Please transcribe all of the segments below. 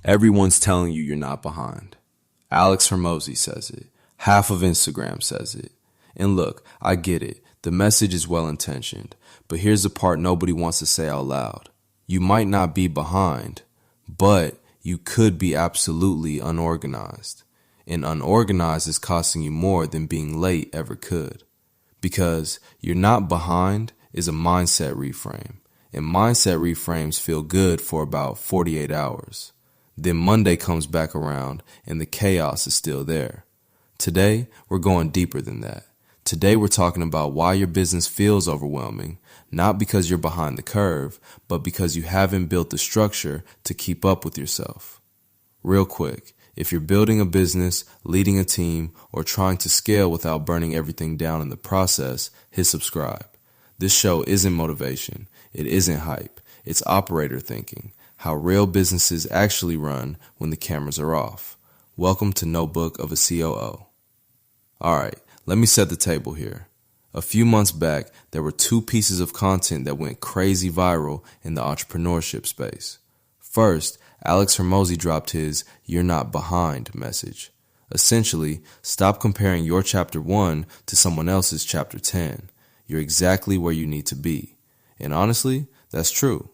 Everyone's telling you you're not behind. Alex Hormozy says it. Half of Instagram says it. And look, I get it. The message is well-intentioned. But here's the part nobody wants to say out loud. You might not be behind, but you could be absolutely unorganized. And unorganized is costing you more than being late ever could. Because you're not behind is a mindset reframe. And mindset reframes feel good for about 48 hours. Then Monday comes back around and the chaos is still there. Today, we're going deeper than that. Today, we're talking about why your business feels overwhelming, not because you're behind the curve, but because you haven't built the structure to keep up with yourself. Real quick, if you're building a business, leading a team, or trying to scale without burning everything down in the process, hit subscribe. This show isn't motivation. It isn't hype. It's operator thinking. How real businesses actually run when the cameras are off. Welcome to Notebook of a COO. Alright, let me set the table here. A few months back, there were two pieces of content that went crazy viral in the entrepreneurship space. First, Alex Hormozy dropped his "You're Not Behind" message. Essentially, stop comparing your chapter 1 to someone else's chapter 10. You're exactly where you need to be. And honestly, that's true.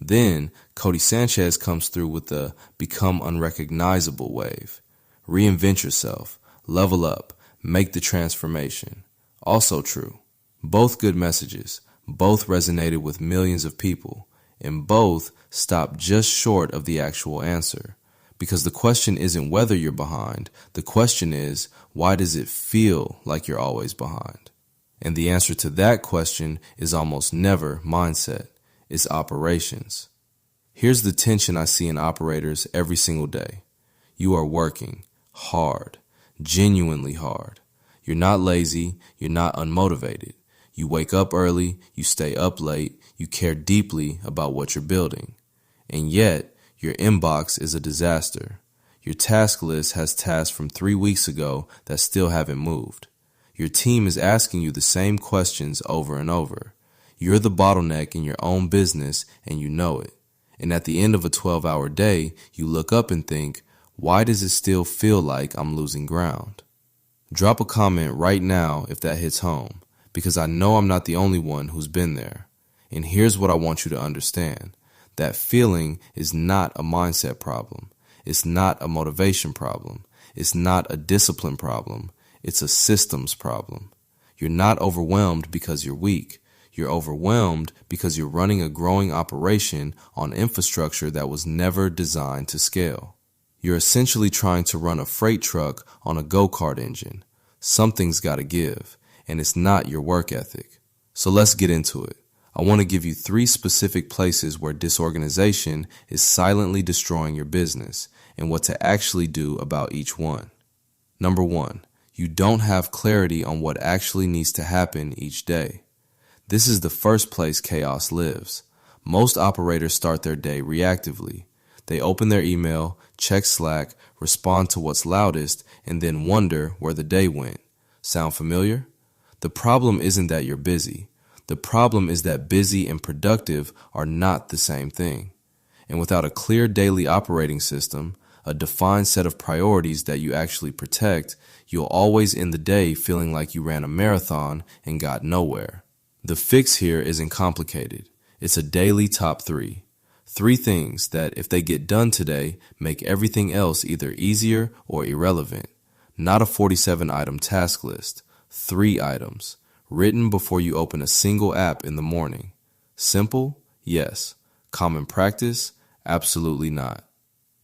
Then, Cody Sanchez comes through with the become unrecognizable wave. Reinvent yourself, level up, make the transformation. Also true. Both good messages, both resonated with millions of people, and both stopped just short of the actual answer. Because the question isn't whether you're behind, the question is, why does it feel like you're always behind? And the answer to that question is almost never mindset. It's operations. Here's the tension I see in operators every single day. You are working hard, genuinely hard. You're not lazy, you're not unmotivated. You wake up early, you stay up late, you care deeply about what you're building. And yet, your inbox is a disaster. Your task list has tasks from 3 weeks ago that still haven't moved. Your team is asking you the same questions over and over. You're the bottleneck in your own business and you know it. And at the end of a 12-hour day, you look up and think, why does it still feel like I'm losing ground? Drop a comment right now if that hits home, because I know I'm not the only one who's been there. And here's what I want you to understand. That feeling is not a mindset problem. It's not a motivation problem. It's not a discipline problem. It's a systems problem. You're not overwhelmed because you're weak. You're overwhelmed because you're running a growing operation on infrastructure that was never designed to scale. You're essentially trying to run a freight truck on a go-kart engine. Something's got to give, and it's not your work ethic. So let's get into it. I want to give you 3 specific places where disorganization is silently destroying your business and what to actually do about each one. Number 1, you don't have clarity on what actually needs to happen each day. This is the first place chaos lives. Most operators start their day reactively. They open their email, check Slack, respond to what's loudest, and then wonder where the day went. Sound familiar? The problem isn't that you're busy. The problem is that busy and productive are not the same thing. And without a clear daily operating system, a defined set of priorities that you actually protect, you'll always end the day feeling like you ran a marathon and got nowhere. The fix here isn't complicated. It's a daily top 3. 3 things that, if they get done today, make everything else either easier or irrelevant. Not a 47-item task list. 3 items, written before you open a single app in the morning. Simple? Yes. Common practice? Absolutely not.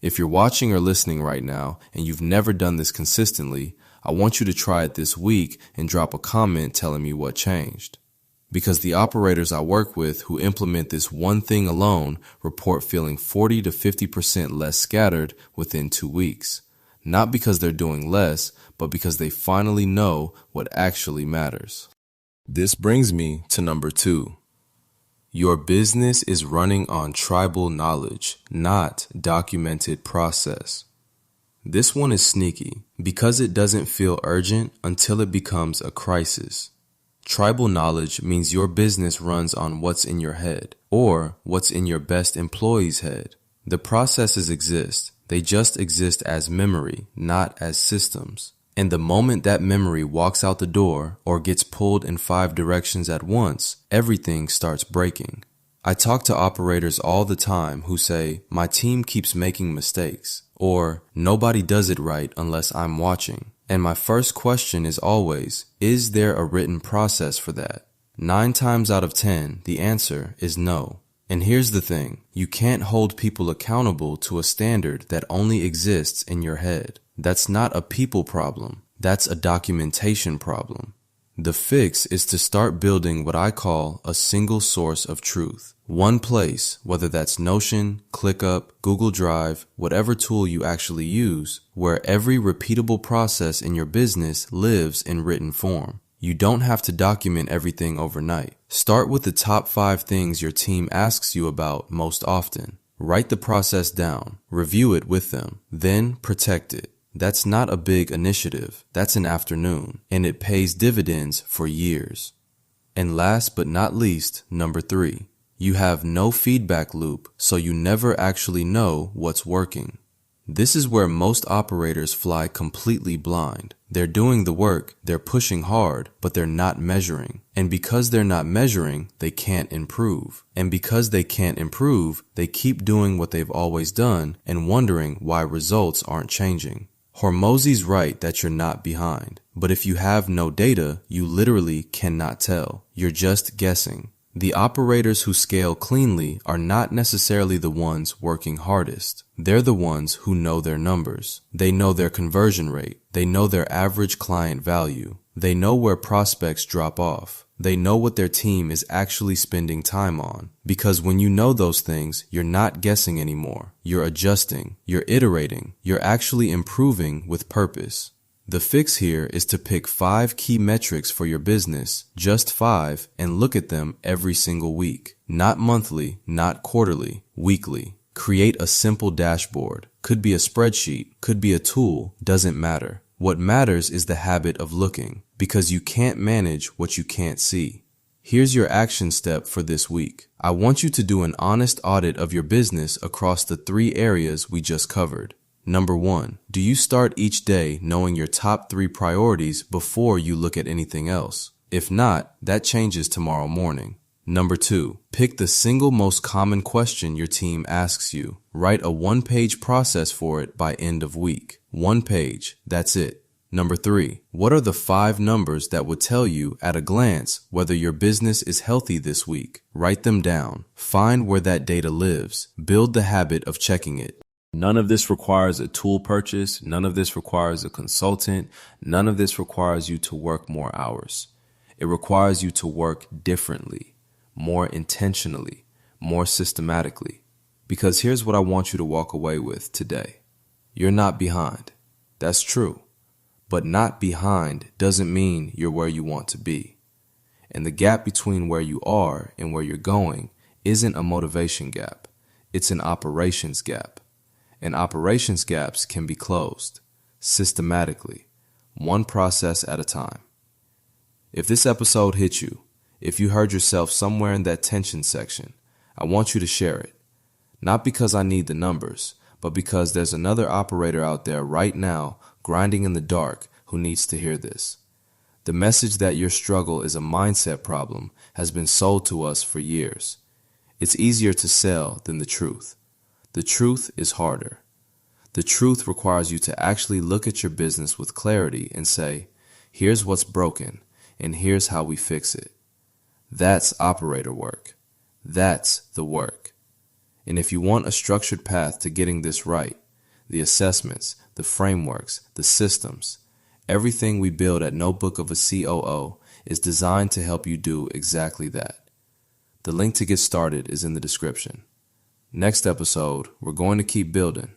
If you're watching or listening right now and you've never done this consistently, I want you to try it this week and drop a comment telling me what changed. Because the operators I work with who implement this one thing alone report feeling 40 to 50% less scattered within 2 weeks. Not because they're doing less, but because they finally know what actually matters. This brings me to number 2. Your business is running on tribal knowledge, not documented process. This one is sneaky because it doesn't feel urgent until it becomes a crisis. Tribal knowledge means your business runs on what's in your head or what's in your best employee's head. The processes exist. They just exist as memory, not as systems. And the moment that memory walks out the door or gets pulled in 5 directions at once, everything starts breaking. I talk to operators all the time who say, my team keeps making mistakes, or nobody does it right unless I'm watching. And my first question is always, is there a written process for that? 9 times out of 10, the answer is no. And here's the thing, you can't hold people accountable to a standard that only exists in your head. That's not a people problem, that's a documentation problem. The fix is to start building what I call a single source of truth. One place, whether that's Notion, ClickUp, Google Drive, whatever tool you actually use, where every repeatable process in your business lives in written form. You don't have to document everything overnight. Start with the top 5 things your team asks you about most often. Write the process down, review it with them, then protect it. That's not a big initiative, that's an afternoon, and it pays dividends for years. And last but not least, number 3, you have no feedback loop, so you never actually know what's working. This is where most operators fly completely blind. They're doing the work, they're pushing hard, but they're not measuring. And because they're not measuring, they can't improve. And because they can't improve, they keep doing what they've always done and wondering why results aren't changing. Hormozi's right that you're not behind, but if you have no data, you literally cannot tell. You're just guessing. The operators who scale cleanly are not necessarily the ones working hardest. They're the ones who know their numbers. They know their conversion rate. They know their average client value. They know where prospects drop off. They know what their team is actually spending time on. Because when you know those things, you're not guessing anymore. You're adjusting. You're iterating. You're actually improving with purpose. The fix here is to pick 5 key metrics for your business, just 5, and look at them every single week. Not monthly, not quarterly, weekly. Create a simple dashboard. Could be a spreadsheet, could be a tool, doesn't matter. What matters is the habit of looking, because you can't manage what you can't see. Here's your action step for this week. I want you to do an honest audit of your business across the 3 areas we just covered. Number 1, do you start each day knowing your top 3 priorities before you look at anything else? If not, that changes tomorrow morning. Number 2, pick the single most common question your team asks you. Write a 1-page process for it by end of week. 1 page, that's it. Number 3, what are the 5 numbers that would tell you at a glance whether your business is healthy this week? Write them down. Find where that data lives. Build the habit of checking it. None of this requires a tool purchase. None of this requires a consultant. None of this requires you to work more hours. It requires you to work differently, more intentionally, more systematically. Because here's what I want you to walk away with today. You're not behind. That's true. But not behind doesn't mean you're where you want to be. And the gap between where you are and where you're going isn't a motivation gap. It's an operations gap. And operations gaps can be closed systematically, one process at a time. If this episode hit you, if you heard yourself somewhere in that tension section, I want you to share it. Not because I need the numbers, but because there's another operator out there right now grinding in the dark who needs to hear this. The message that your struggle is a mindset problem has been sold to us for years. It's easier to sell than the truth. The truth is harder. The truth requires you to actually look at your business with clarity and say, here's what's broken, and here's how we fix it. That's operator work. That's the work. And if you want a structured path to getting this right, the assessments, the frameworks, the systems, everything we build at Notebook of a COO is designed to help you do exactly that. The link to get started is in the description. Next episode, we're going to keep building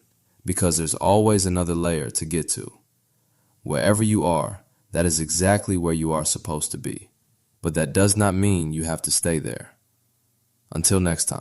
because there's always another layer to get to. Wherever you are, that is exactly where you are supposed to be. But that does not mean you have to stay there. Until next time.